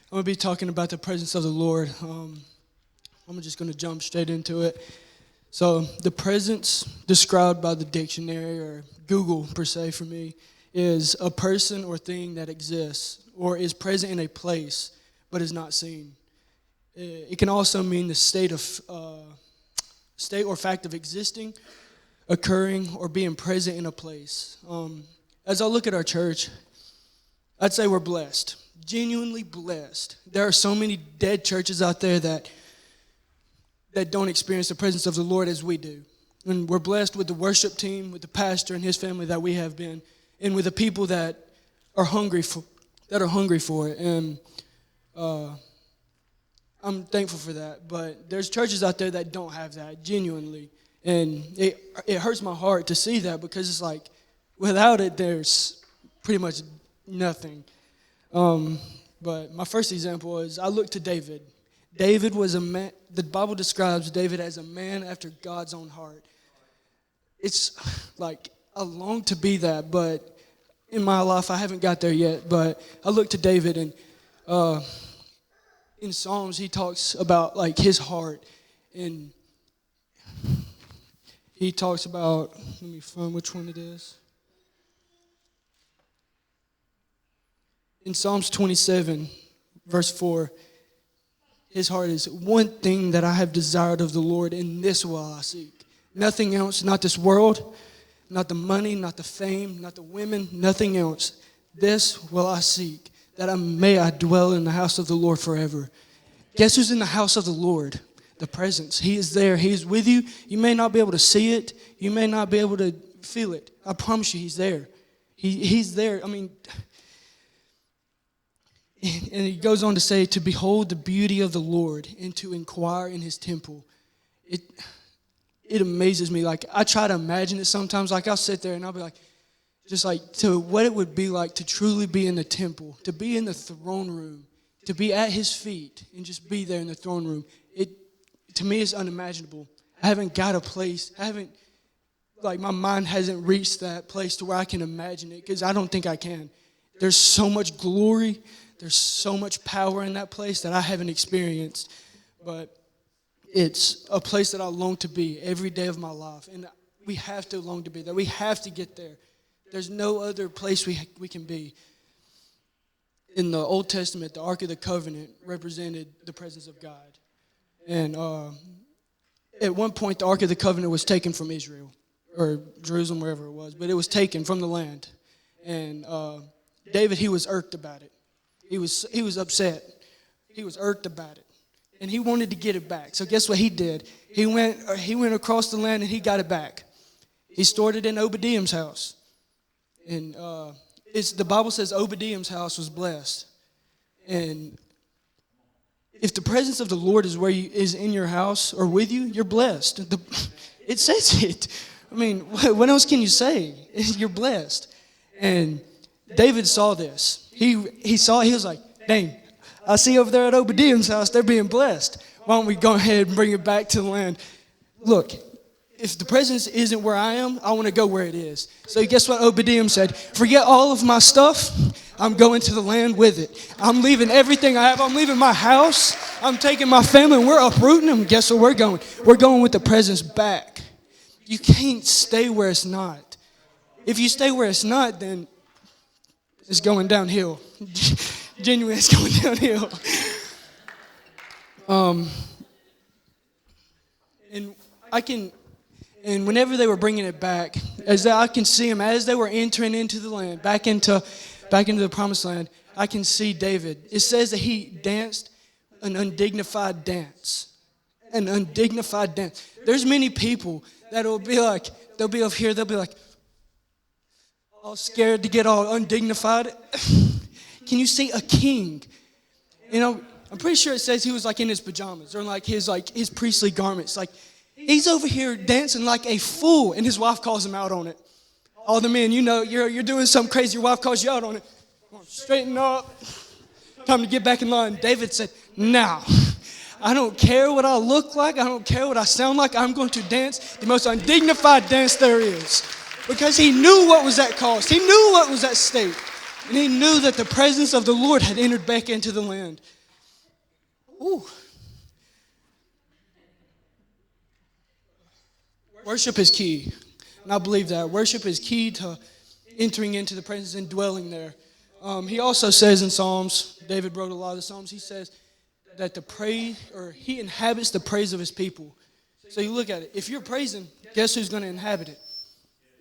I'm going to be talking about the presence of the Lord. I'm just going to jump straight into it. So the presence described by the dictionary or Google per se for me is a person or thing that exists or is present in a place but is not seen. It can also mean the state or fact of existing, occurring, or being present in a place. As I look at our church, I'd say we're blessed, genuinely blessed. There are so many dead churches out there that don't experience the presence of the Lord as we do. And we're blessed with the worship team, with the pastor and his family that we have been, and with the people that are hungry for it. And I'm thankful for that. But there's churches out there that don't have that, genuinely. And it hurts my heart to see that, because it's like, without it, there's pretty much nothing. But my first example is I look to David. David was a man. The Bible describes David as a man after God's own heart. It's like I long to be that, but in my life I haven't got there yet. But I look to David, and in Psalms he talks about like his heart, and he talks about. Let me find which one it is. In Psalms 27, verse 4. His heart is, one thing that I have desired of the Lord, and this will I seek. Nothing else, not this world, not the money, not the fame, not the women, nothing else. This will I seek, that I dwell in the house of the Lord forever. Guess who's in the house of the Lord? The presence. He is there. He is with you. You may not be able to see it. You may not be able to feel it. I promise you, he's there. He's there. I mean... And he goes on to say, to behold the beauty of the Lord and to inquire in his temple. It amazes me. Like, I try to imagine it sometimes. Like, I'll sit there and I'll be like, just like, to what it would be like to truly be in the temple, to be in the throne room, to be at his feet and just be there in the throne room. To me, it's unimaginable. I haven't got a place. My mind hasn't reached that place to where I can imagine it, because I don't think I can. There's so much glory. There's so much power in that place that I haven't experienced, but it's a place that I long to be every day of my life, and we have to long to be there. We have to get there. There's no other place we can be. In the Old Testament, the Ark of the Covenant represented the presence of God, and at one point, the Ark of the Covenant was taken from Israel, or Jerusalem, wherever it was, but it was taken from the land, and David, he was irked about it. He was upset. He was irked about it. And he wanted to get it back. So guess what he did? He went across the land and he got it back. He stored it in Obadiah's house. And the Bible says Obadiah's house was blessed. And if the presence of the Lord is in your house or with you, you're blessed. It says it. I mean, what else can you say? You're blessed. And David saw this. He saw it. He was like, dang, I see over there at Obadiah's house, they're being blessed. Why don't we go ahead and bring it back to the land? Look, if the presence isn't where I am, I want to go where it is. So guess what Obadiah said? Forget all of my stuff. I'm going to the land with it. I'm leaving everything I have. I'm leaving my house. I'm taking my family, and we're uprooting them. Guess where we're going? We're going with the presence back. You can't stay where it's not. If you stay where it's not, then it's going downhill. Genuinely, it's going downhill. And whenever they were bringing it back, I can see them as they were entering into the land, back into the promised land. I can see David. It says that he danced an undignified dance. An undignified dance. There's many people that will be like, they'll be up here, they'll be like, all scared to get all undignified. Can you see a king? You know, I'm pretty sure it says he was like in his pajamas or like his priestly garments. Like, he's over here dancing like a fool, and his wife calls him out on it. All the men, you know, you're doing something crazy. Your wife calls you out on it. Straighten up. Time to get back in line. David said, "Now, I don't care what I look like. I don't care what I sound like. I'm going to dance the most undignified dance there is." Because he knew what was at cost. He knew what was at stake. And he knew that the presence of the Lord had entered back into the land. Ooh. Worship is key. And I believe that. Worship is key to entering into the presence and dwelling there. He also says in Psalms, David wrote a lot of the Psalms, he says that he inhabits the praise of his people. So you look at it. If you're praising, guess who's going to inhabit it?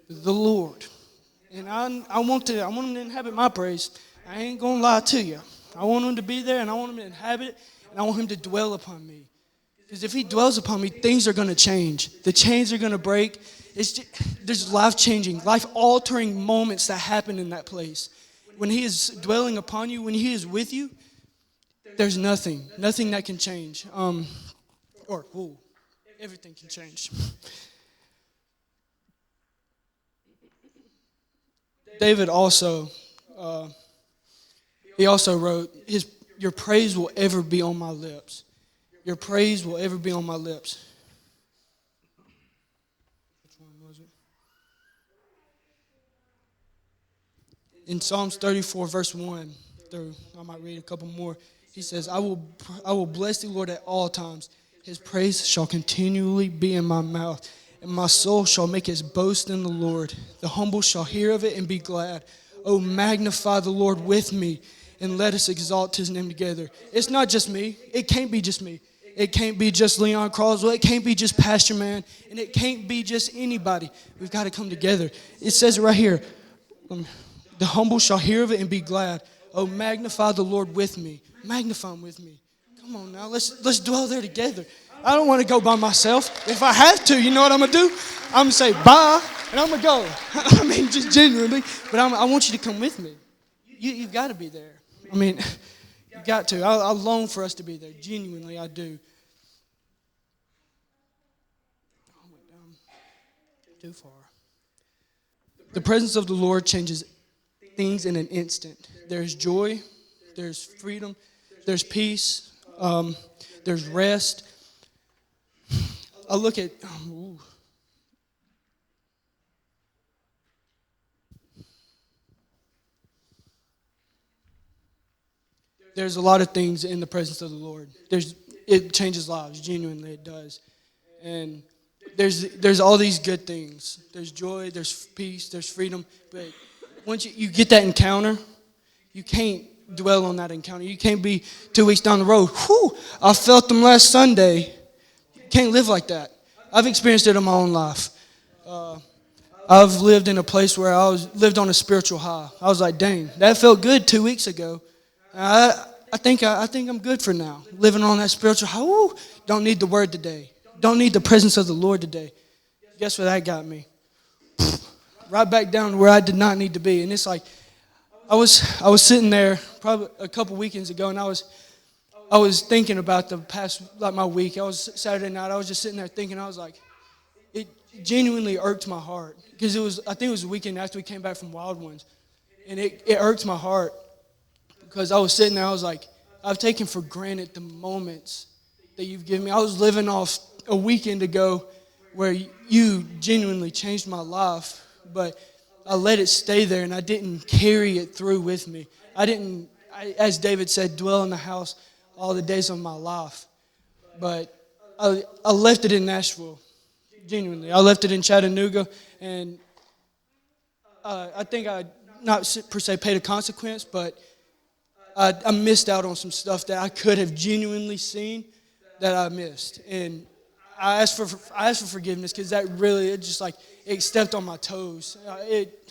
The Lord. And I want him to inhabit my praise. I ain't going to lie to you. I want him to be there, and I want him to inhabit it, and I want him to dwell upon me. Because if he dwells upon me, things are going to change. The chains are going to break. There's life-changing, life-altering moments that happen in that place. When he is dwelling upon you, when he is with you, there's nothing that can change. Everything can change. David also, he also wrote, your praise will ever be on my lips. Your praise will ever be on my lips. Which one was it? In Psalms 34, verse 1, I might read a couple more. He says, I will bless the Lord at all times. His praise shall continually be in my mouth. And my soul shall make its boast in the Lord. The humble shall hear of it and be glad. Oh, magnify the Lord with me, and let us exalt his name together. It's not just me. It can't be just me. It can't be just Leon Croswell. It can't be just Pastor Man. And it can't be just anybody. We've got to come together. It says it right here. The humble shall hear of it and be glad. Oh, magnify the Lord with me. Magnify him with me. Come on now. Let's dwell there together. I don't want to go by myself. If I have to, you know what I'm going to do? I'm going to say bye, and I'm going to go. I mean, just genuinely. But I want you to come with me. You've got to be there. I mean, you got to. I long for us to be there. Genuinely, I do. I went down too far. The presence of the Lord changes things in an instant. There's joy. There's freedom. There's peace. There's rest. I look at... There's a lot of things in the presence of the Lord. It changes lives. Genuinely, it does. And there's all these good things. There's joy, there's peace, there's freedom. But once you get that encounter, you can't dwell on that encounter. You can't be 2 weeks down the road. Whew, I felt them last Sunday. You can't live like that. I've experienced it in my own life. I've lived in a place where lived on a spiritual high. I was like, dang, that felt good 2 weeks ago. I think I'm good for now. Living on that spiritual high. Woo, don't need the word today. Don't need the presence of the Lord today. Guess where that got me? Right back down to where I did not need to be. And it's like I was sitting there probably a couple weekends ago, and I was thinking about the past, like my week. I was Saturday night. I was just sitting there thinking. I was like, it genuinely irked my heart because I think it was the weekend after we came back from Wild Ones, and it irked my heart because I was sitting there. I was like, I've taken for granted the moments that you've given me. I was living off a weekend ago where you genuinely changed my life, but I let it stay there and I didn't carry it through with me. As David said, dwell in the house all the days of my life. But I left it in Nashville, genuinely. I left it in Chattanooga, and I think I not per se paid a consequence, but I missed out on some stuff that I could have genuinely seen that I missed. And I asked for forgiveness because that really, it stepped on my toes. It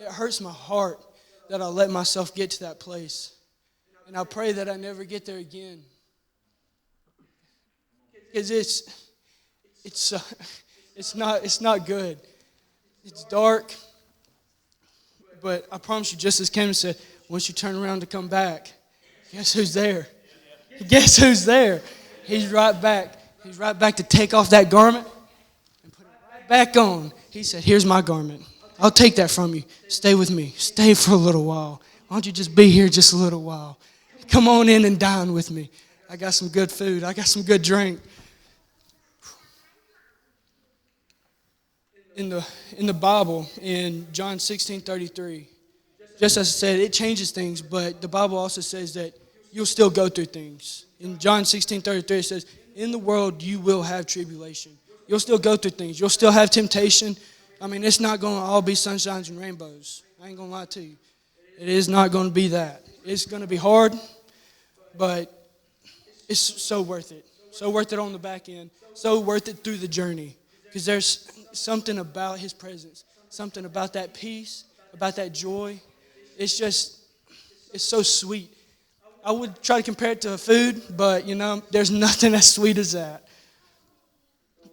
hurts my heart that I let myself get to that place. And I pray that I never get there again. Because it's not good. It's dark. But I promise you, just as Ken said, once you turn around to come back, guess who's there? Guess who's there? He's right back. He's right back to take off that garment and put it right back on. He said, here's my garment. I'll take that from you. Stay with me. Stay for a little while. Why don't you just be here just a little while? Come on in and dine with me. I got some good food. I got some good drink. In the Bible, in John 16:33, just as I said, it changes things, but the Bible also says that you'll still go through things. In John 16:33, it says, in the world you will have tribulation. You'll still go through things. You'll still have temptation. I mean, it's not going to all be sunshines and rainbows. I ain't going to lie to you. It is not going to be that. It's going to be hard, but it's so worth it. So worth it on the back end. So worth it through the journey. Because there's something about His presence. Something about that peace, about that joy. It's so sweet. I would try to compare it to food, but, there's nothing as sweet as that.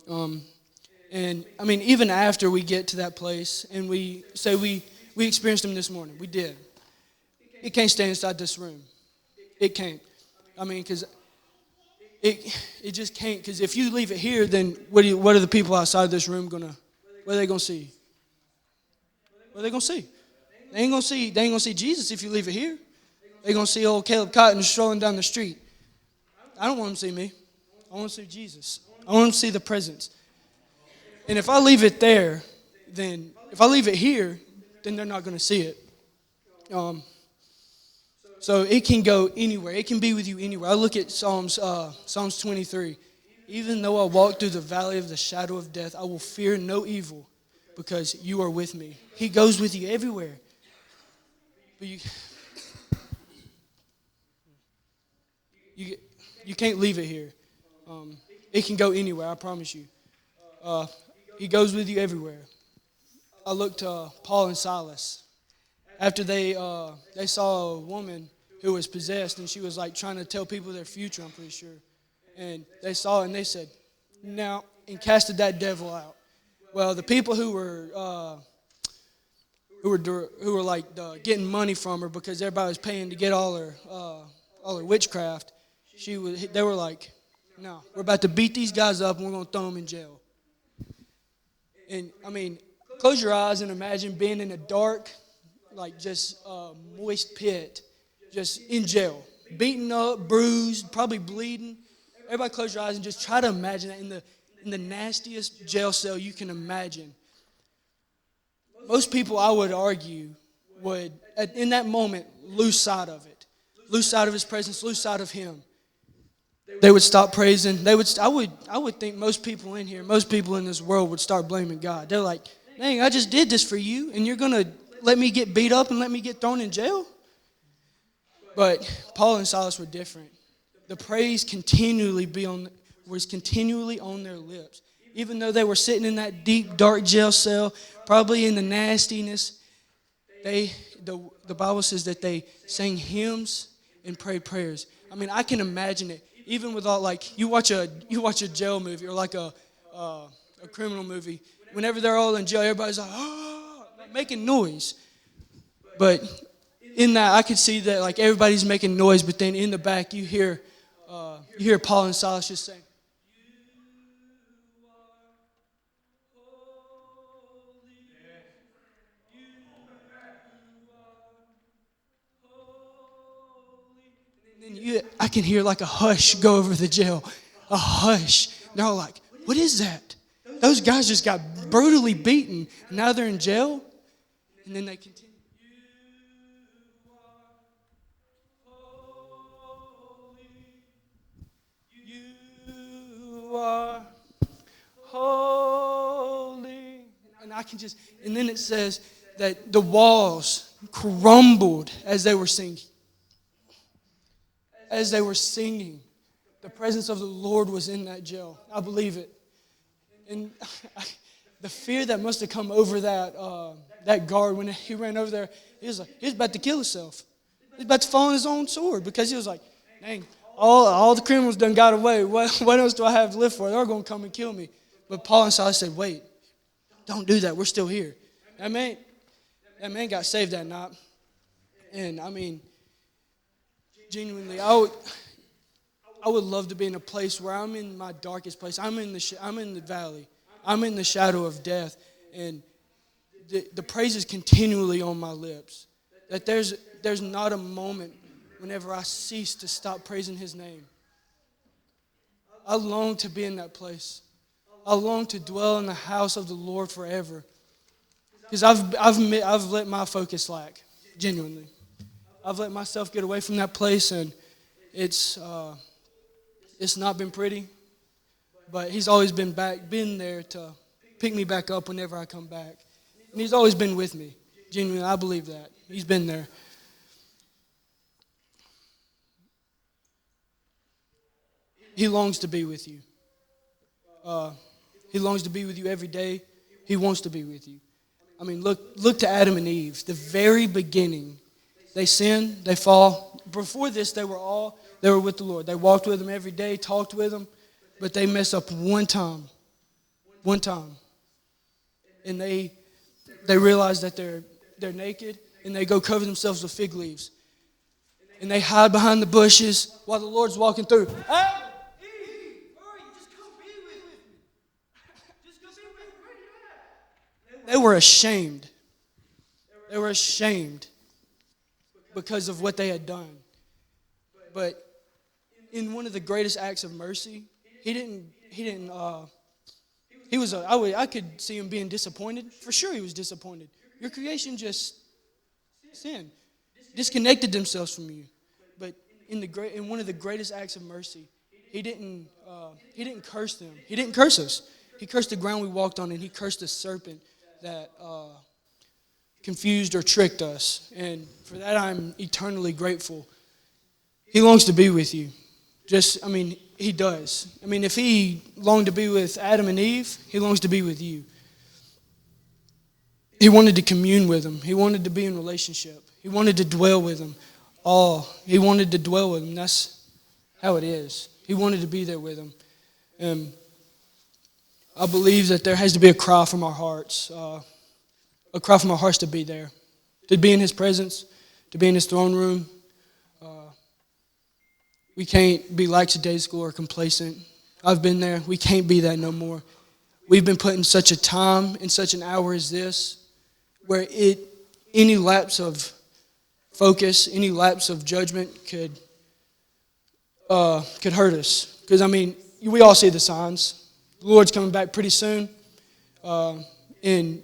And, I mean, even after we get to that place and we say we experienced Him this morning. We did. It can't stay inside this room. It can't. I mean, because it just can't. Because if you leave it here, then what are the people outside this room what are they going to see? What are they going to see? They ain't going to see Jesus if you leave it here. They're going to see old Caleb Cotton strolling down the street. I don't want them to see me. I want to see Jesus. I want them to see the presence. And if I leave it there, then if I leave it here, then they're not going to see it. So it can go anywhere. It can be with you anywhere. I look at Psalms 23. Even though I walk through the valley of the shadow of death, I will fear no evil because you are with me. He goes with you everywhere. But you can't leave it here. It can go anywhere, I promise you. He goes with you everywhere. I looked to Paul and Silas. After they saw a woman who was possessed, and she was like trying to tell people their future, I'm pretty sure. And they saw it, and they said, "Now," and casted that devil out. Well, the people who were getting money from her because everybody was paying to get all her witchcraft, they were like, "No, we're about to beat these guys up, and we're going to throw them in jail." And I mean, close your eyes and imagine being in a dark, like just moist pit, just in jail, beaten up, bruised, probably bleeding. Everybody close your eyes and just try to imagine that in the nastiest jail cell you can imagine. Most people, I would argue, would, in that moment, lose sight of it. Lose sight of His presence, lose sight of Him. They would stop praising. I would think most people in here, most people in this world would start blaming God. They're like, "Dang, I just did this for you, and you're going to let me get beat up and let me get thrown in jail?" But Paul and Silas were different. The praise was continually on their lips. Even though they were sitting in that deep, dark jail cell, probably in the nastiness, the Bible says that they sang hymns and prayed prayers. I mean, I can imagine it. Even with all, like, you watch a jail movie or like a criminal movie. Whenever they're all in jail, everybody's like, "Oh," making noise. But in that, I could see that like everybody's making noise, but then in the back you hear Paul and Silas just saying, I can hear like a hush go over the jail. A hush. They're all like, "What is that? Those guys just got brutally beaten. And now they're in jail?" And then they continue. You are holy. And then it says that the walls crumbled as they were singing. As they were singing, the presence of the Lord was in that jail. I believe it. And the fear that must have come over that guard when he ran over there, he was about to kill himself. He was about to fall on his own sword because he was like, "Dang, all the criminals done got away. What else do I have to live for? They're going to come and kill me." But Paul and Silas said, "Wait, don't do that. We're still here." That man got saved that night. And I mean, genuinely, I would love to be in a place where I'm in my darkest place. I'm in the valley. I'm in the shadow of death, and the praise is continually on my lips. That there's not a moment whenever I cease to stop praising His name. I long to be in that place. I long to dwell in the house of the Lord forever. Because I've let my focus slack. genuinely. I've let myself get away from that place, and it's not been pretty. But He's always been there to pick me back up whenever I come back, and He's always been with me. Genuinely, I believe that He's been there. He longs to be with you. He longs to be with you every day. He wants to be with you. I mean, look to Adam and Eve. The very beginning, they sin, they fall. Before this, they were with the Lord. They walked with Him every day, talked with Him, but they mess up one time, and they realize that they're naked, and they go cover themselves with fig leaves, and they hide behind the bushes while the Lord's walking through. Hey! They were ashamed. They were ashamed because of what they had done. But in one of the greatest acts of mercy, I could see Him being disappointed. For sure He was disappointed. Your creation just sinned, disconnected themselves from you. But in one of the greatest acts of mercy, He didn't curse them. He didn't curse us. He cursed the ground we walked on, and He cursed the serpent that confused or tricked us. And for that, I'm eternally grateful. He longs to be with you. He does. If He longed to be with Adam and Eve, He longs to be with you. He wanted to commune with them. He wanted to be in relationship. He wanted to dwell with them. He wanted to dwell with them. That's how it is. He wanted to be there with them. And I believe that there has to be a cry from our hearts. A cry from our hearts to be there. To be in His presence. To be in His throne room. We can't be lackadaisical or complacent. I've been there. We can't be that no more. We've been put in such a time, in such an hour as this, where any lapse of focus, any lapse of judgment could hurt us. Because, we all see the signs. The Lord's coming back pretty soon. And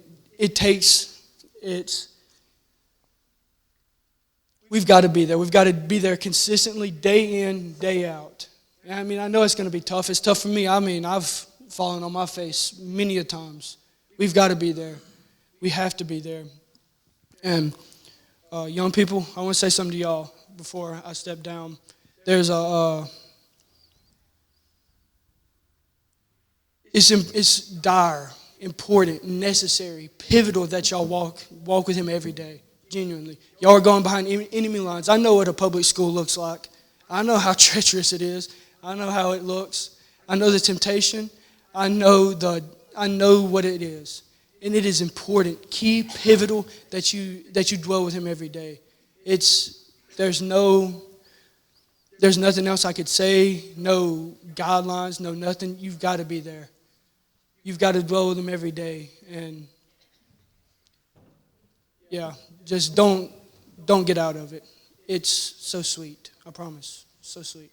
we've got to be there. We've got to be there consistently, day in, day out. I know it's going to be tough. It's tough for me. I've fallen on my face many a times. We've got to be there. We have to be there. And young people, I want to say something to y'all before I step down. There's it's dire, important, necessary, pivotal that y'all walk with Him every day. Genuinely. Y'all are going behind enemy lines. I know what a public school looks like. I know how treacherous it is. I know how it looks. I know the temptation. I know what it is. And it is important, key, pivotal that you dwell with Him every day. There's nothing else I could say, no guidelines, no nothing. You've got to be there. You've got to dwell with Him every day. And yeah, just don't get out of it. It's so sweet, I promise. So sweet.